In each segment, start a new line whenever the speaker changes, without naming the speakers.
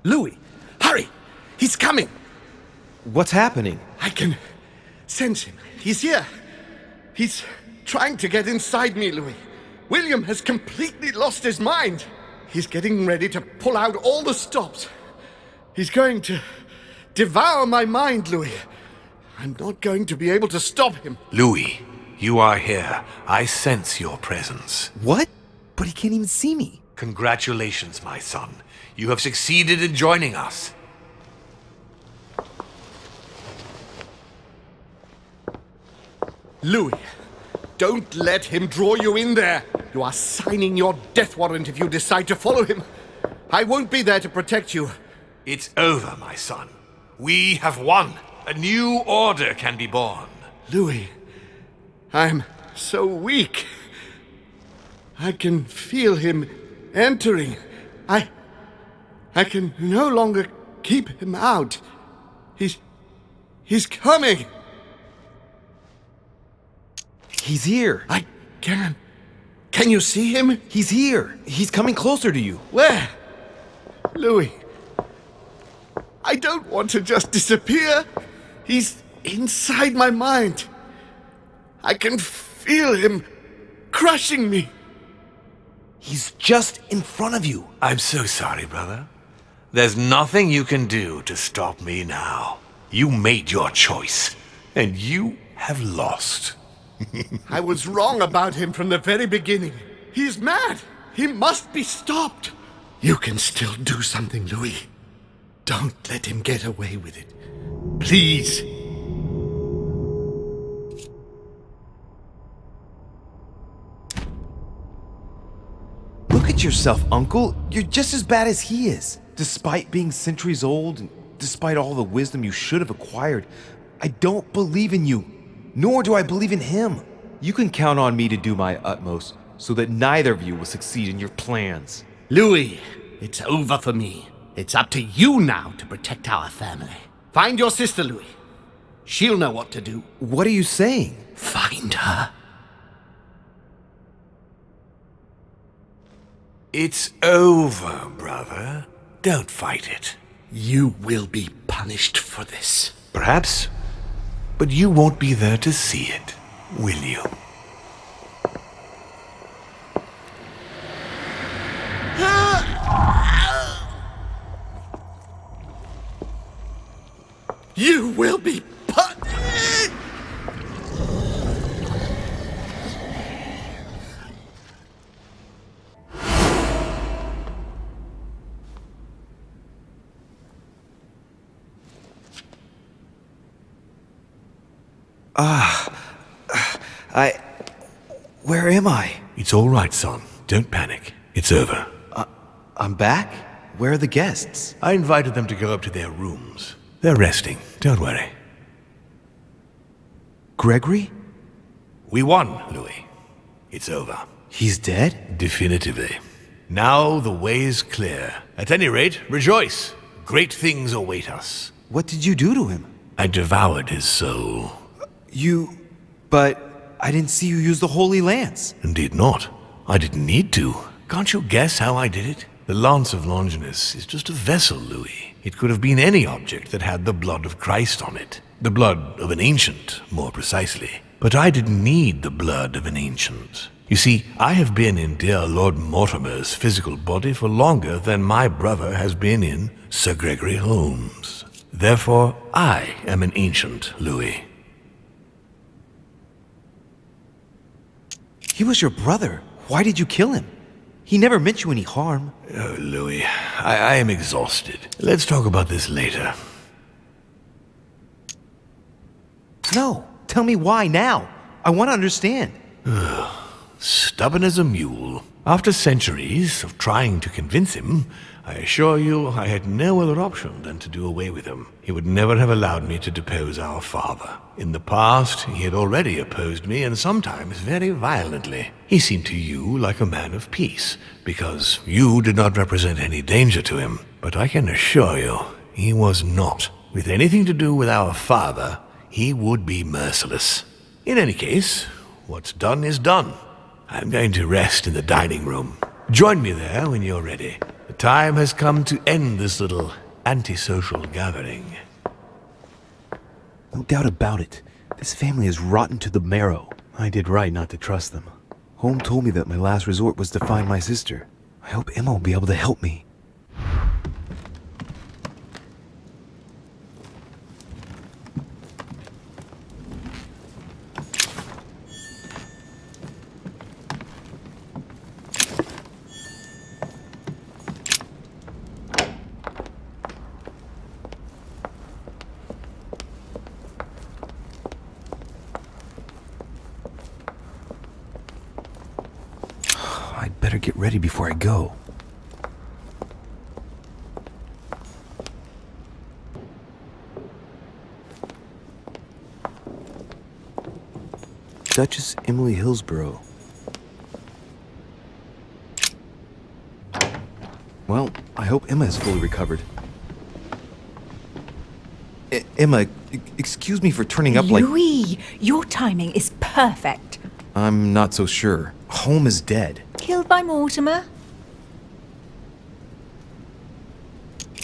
Louis, hurry! He's coming!
What's happening?
I can sense him. He's here. He's trying to get inside me, Louis. William has completely lost his mind. He's getting ready to pull out all the stops. He's going to devour my mind, Louis. I'm not going to be able to stop him.
Louis, you are here. I sense your presence.
What? But he can't even see me.
Congratulations, my son. You have succeeded in joining us.
Louis, don't let him draw you in there. You are signing your death warrant if you decide to follow him. I won't be there to protect you.
It's over, my son. We have won. A new order can be born.
Louis, I'm so weak. I can feel him entering. I can no longer keep him out. He's coming.
He's here.
I can. Can you see him?
He's here. He's coming closer to you.
Where? Louis. I don't want to just disappear. He's inside my mind. I can feel him crushing me.
He's just in front of you.
I'm so sorry, brother. There's nothing you can do to stop me now. You made your choice, and you have lost.
I was wrong about him from the very beginning. He's mad. He must be stopped. You can still do something, Louis. Don't let him get away with it. Please.
Look at yourself, Uncle. You're just as bad as he is. Despite being centuries old, and despite all the wisdom you should have acquired, I don't believe in you. Nor do I believe in him. You can count on me to do my utmost so that neither of you will succeed in your plans.
Louis, it's over for me. It's up to you now to protect our family. Find your sister, Louis. She'll know what to do.
What are you saying?
Find her.
It's over, brother. Don't fight it.
You will be punished for this.
Perhaps, but you won't be there to see it, will you?
You will be punished!
Where am I?
It's all right, son. Don't panic. It's over.
I'm back? Where are the guests?
I invited them to go up to their rooms. They're resting. Don't worry.
Gregory?
We won, Louis. It's over.
He's dead?
Definitively. Now the way's clear. At any rate, rejoice. Great things await us.
What did you do to him?
I devoured his soul.
But I didn't see you use the Holy Lance.
Indeed not. I didn't need to. Can't you guess how I did it? The Lance of Longinus is just a vessel, Louis. It could have been any object that had the blood of Christ on it. The blood of an ancient, more precisely. But I didn't need the blood of an ancient. You see, I have been in dear Lord Mortimer's physical body for longer than my brother has been in Sir Gregory Holmes. Therefore, I am an ancient, Louis.
He was your brother. Why did you kill him? He never meant you any harm.
Oh, Louis, I am exhausted. Let's talk about this later.
No, tell me why now. I want to understand.
Stubborn as a mule. After centuries of trying to convince him, I assure you I had no other option than to do away with him. He would never have allowed me to depose our father. In the past, he had already opposed me, and sometimes very violently. He seemed to you like a man of peace, because you did not represent any danger to him. But I can assure you, he was not. With anything to do with our father, he would be merciless. In any case, what's done is done. I'm going to rest in the dining room. Join me there when you're ready. The time has come to end this little antisocial gathering.
No doubt about it. This family is rotten to the marrow. I did right not to trust them. Home told me that my last resort was to find my sister. I hope Emma will be able to help me. I'd better get ready before I go. Duchess Emily Hillsborough. Well, I hope Emma is fully recovered. Emma, excuse me for turning up like...
Louis, your timing is perfect.
I'm not so sure. Home is dead.
Killed by Mortimer?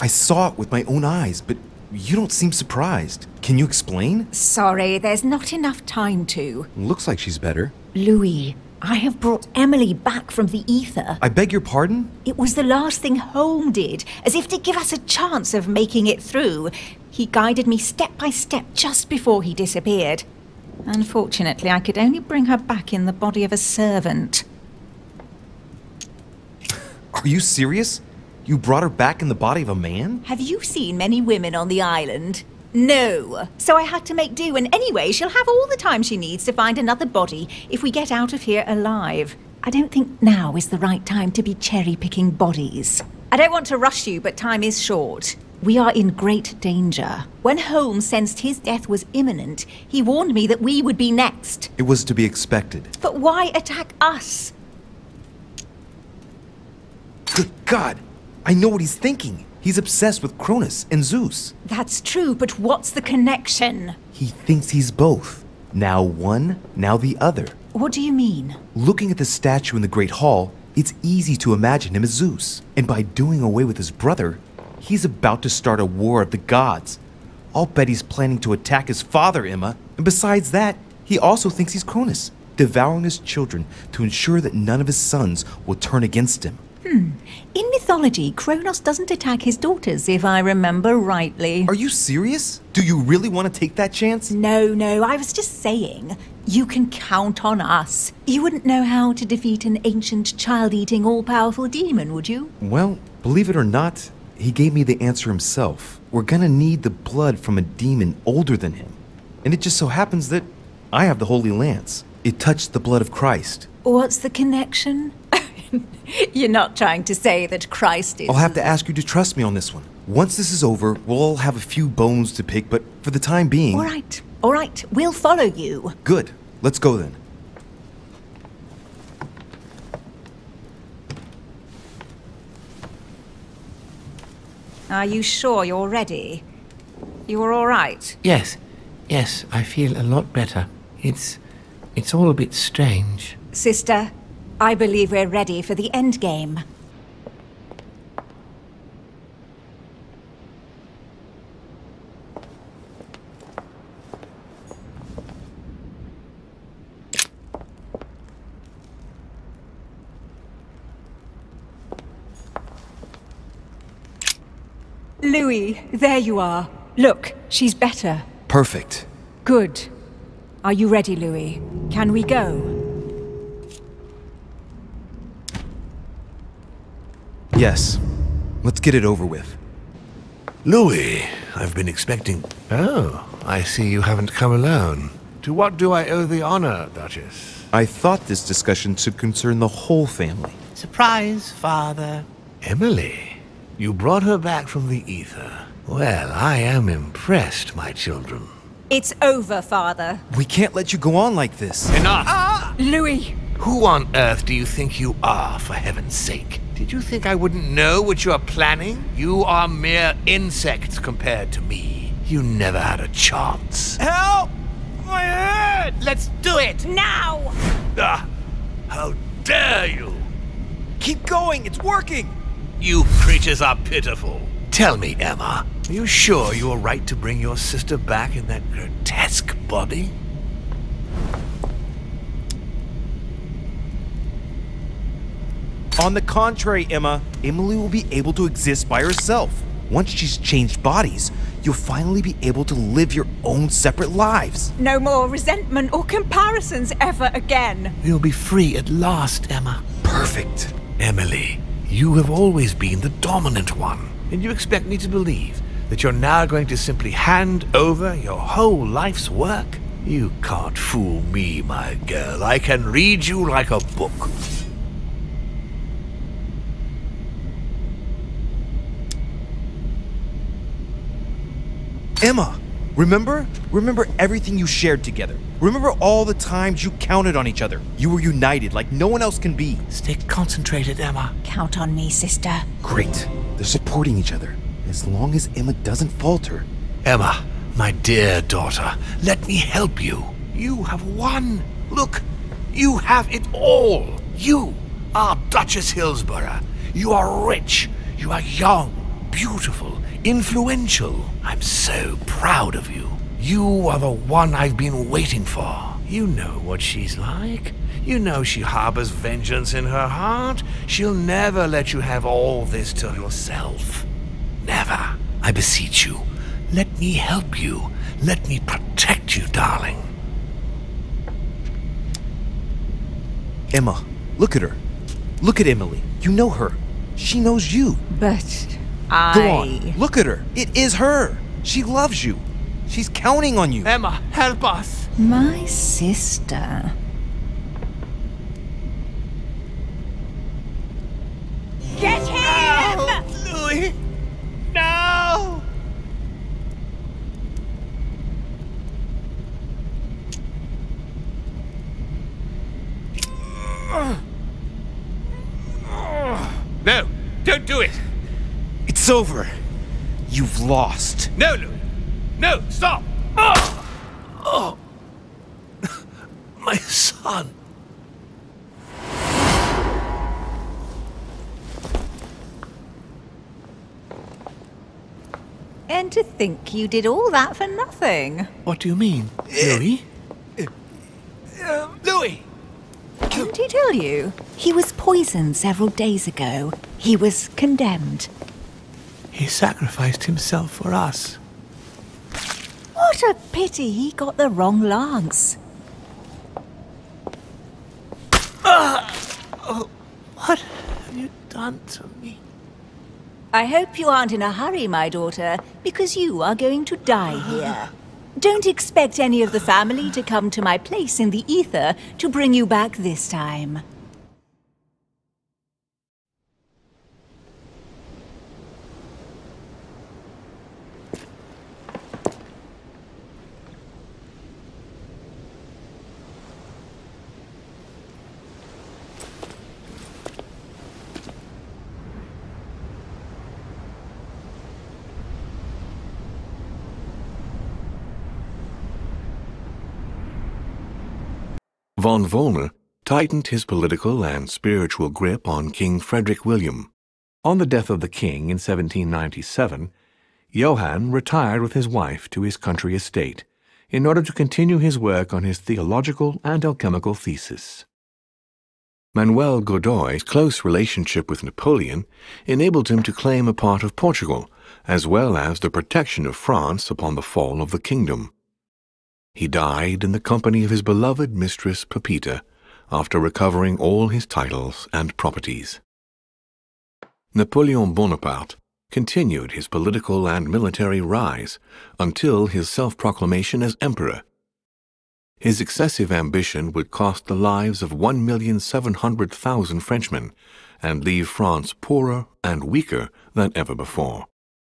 I saw it with my own eyes, but you don't seem surprised. Can you explain?
Sorry, there's not enough time to.
Looks like she's better.
Louis, I have brought Emily back from the ether.
I beg your pardon?
It was the last thing Home did, as if to give us a chance of making it through. He guided me step by step just before he disappeared. Unfortunately, I could only bring her back in the body of a servant.
Are you serious? You brought her back in the body of a man?
Have you seen many women on the island? No. So I had to make do, and anyway, she'll have all the time she needs to find another body if we get out of here alive. I don't think now is the right time to be cherry-picking bodies. I don't want to rush you, but time is short. We are in great danger. When Holmes sensed his death was imminent, he warned me that we would be next.
It was to be expected.
But why attack us?
Good God! I know what he's thinking. He's obsessed with Cronus and Zeus.
That's true, but what's the connection?
He thinks he's both. Now one, now the other.
What do you mean?
Looking at the statue in the Great Hall, it's easy to imagine him as Zeus. And by doing away with his brother, he's about to start a war of the gods. I'll bet he's planning to attack his father, Emma. And besides that, he also thinks he's Cronus, devouring his children to ensure that none of his sons will turn against him.
In mythology, Kronos doesn't attack his daughters, if I remember rightly.
Are you serious? Do you really want to take that chance?
No, I was just saying. You can count on us. You wouldn't know how to defeat an ancient, child-eating, all-powerful demon, would you?
Well, believe it or not, he gave me the answer himself. We're gonna need the blood from a demon older than him. And it just so happens that I have the Holy Lance. It touched the blood of Christ.
What's the connection? You're not trying to say that Christ is...
I'll have to ask you to trust me on this one. Once this is over, we'll all have a few bones to pick, but for the time being...
All right, we'll follow you.
Good. Let's go then.
Are you sure you're ready? You're all right?
Yes, I feel a lot better. It's all a bit strange.
Sister, I believe we're ready for the endgame. Louis, there you are. Look, she's better.
Perfect.
Good. Are you ready, Louis? Can we go?
Yes. Let's get it over with.
Louis, I've been expecting... Oh, I see you haven't come alone. To what do I owe the honor, Duchess?
I thought this discussion should concern the whole family.
Surprise, Father.
Emily, you brought her back from the ether. Well, I am impressed, my children.
It's over, Father.
We can't let you go on like this.
Enough!
Louis!
Who on earth do you think you are, for heaven's sake? Did you think I wouldn't know what you are planning? You are mere insects compared to me. You never had a chance.
Help! My head! Let's do it!
Now!
Ah, how dare you!
Keep going, it's working!
You creatures are pitiful. Tell me, Emma, are you sure you were right to bring your sister back in that grotesque body?
On the contrary, Emma, Emily will be able to exist by herself. Once she's changed bodies, you'll finally be able to live your own separate lives.
No more resentment or comparisons ever again.
You'll be free at last, Emma.
Perfect.
Emily, you have always been the dominant one, and you expect me to believe that you're now going to simply hand over your whole life's work? You can't fool me, my girl. I can read you like a book.
Emma, remember? Remember everything you shared together. Remember all the times you counted on each other. You were united like no one else can be.
Stay concentrated, Emma.
Count on me, sister.
Great. They're supporting each other. As long as Emma doesn't falter.
Emma, my dear daughter, let me help you. You have won. Look, you have it all. You are Duchess Hillsborough. You are rich. You are young, beautiful, influential. I'm so proud of you. You are the one I've been waiting for. You know what she's like. You know she harbors vengeance in her heart. She'll never let you have all this to yourself. Never. I beseech you. Let me help you. Let me protect you, darling.
Emma, look at her. Look at Emily. You know her. She knows you.
But
Go on. Look at her. It is her. She loves you. She's counting on you.
Emma, help us.
My sister. Get him!
No, Louis. No! No, don't do it.
It's over. You've lost.
No, Louis. No, stop. Oh. My son.
And to think you did all that for nothing.
What do you mean, Louis? Louis!
Didn't he tell you? He was poisoned several days ago. He was condemned.
He sacrificed himself for us.
What a pity he got the wrong lance.
What have you done to me?
I hope you aren't in a hurry, my daughter, because you are going to die here. Don't expect any of the family to come to my place in the ether to bring you back this time.
Von Vollmer tightened his political and spiritual grip on King Frederick William. On the death of the king in 1797, Johann retired with his wife to his country estate in order to continue his work on his theological and alchemical thesis. Manuel Godoy's close relationship with Napoleon enabled him to claim a part of Portugal, as well as the protection of France upon the fall of the kingdom. He died in the company of his beloved mistress Pepita after recovering all his titles and properties. Napoleon Bonaparte continued his political and military rise until his self-proclamation as emperor. His excessive ambition would cost the lives of 1,700,000 Frenchmen and leave France poorer and weaker than ever before.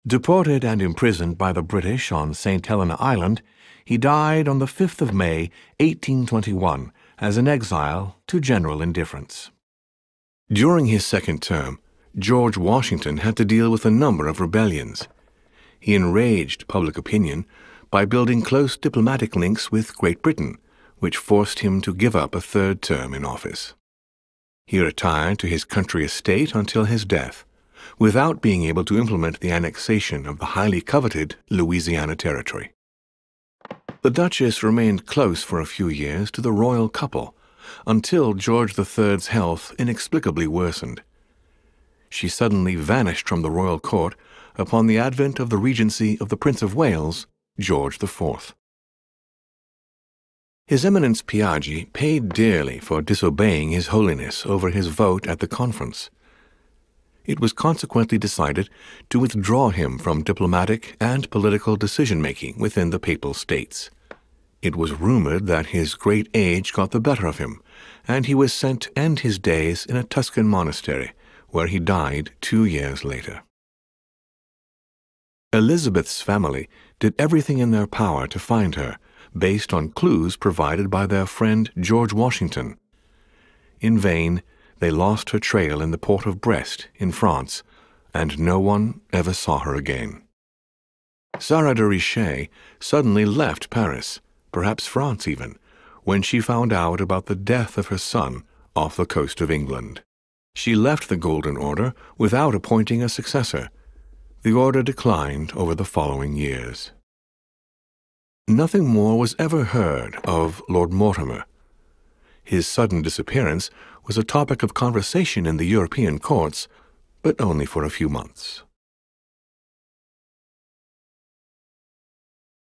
Deported and imprisoned by the British on St. Helena Island, he died on the 5th of May, 1821, as an exile to general indifference. During his second term, George Washington had to deal with a number of rebellions. He enraged public opinion by building close diplomatic links with Great Britain, which forced him to give up a third term in office. He retired to his country estate until his death, without being able to implement the annexation of the highly coveted Louisiana Territory. The Duchess remained close for a few years to the royal couple, until George III's health inexplicably worsened. She suddenly vanished from the royal court upon the advent of the regency of the Prince of Wales, George IV. His Eminence Piaggi paid dearly for disobeying His Holiness over his vote at the conference. It was consequently decided to withdraw him from diplomatic and political decision-making within the Papal States. It was rumored that his great age got the better of him, and he was sent to end his days in a Tuscan monastery, where he died 2 years later. Elizabeth's family did everything in their power to find her, based on clues provided by their friend George Washington. In vain, they lost her trail in the port of Brest in France, and no one ever saw her again. Sarah de Richet suddenly left Paris, perhaps France even, when she found out about the death of her son off the coast of England. She left the Golden Order without appointing a successor. The order declined over the following years. Nothing more was ever heard of Lord Mortimer. His sudden disappearance was a topic of conversation in the European courts, but only for a few months.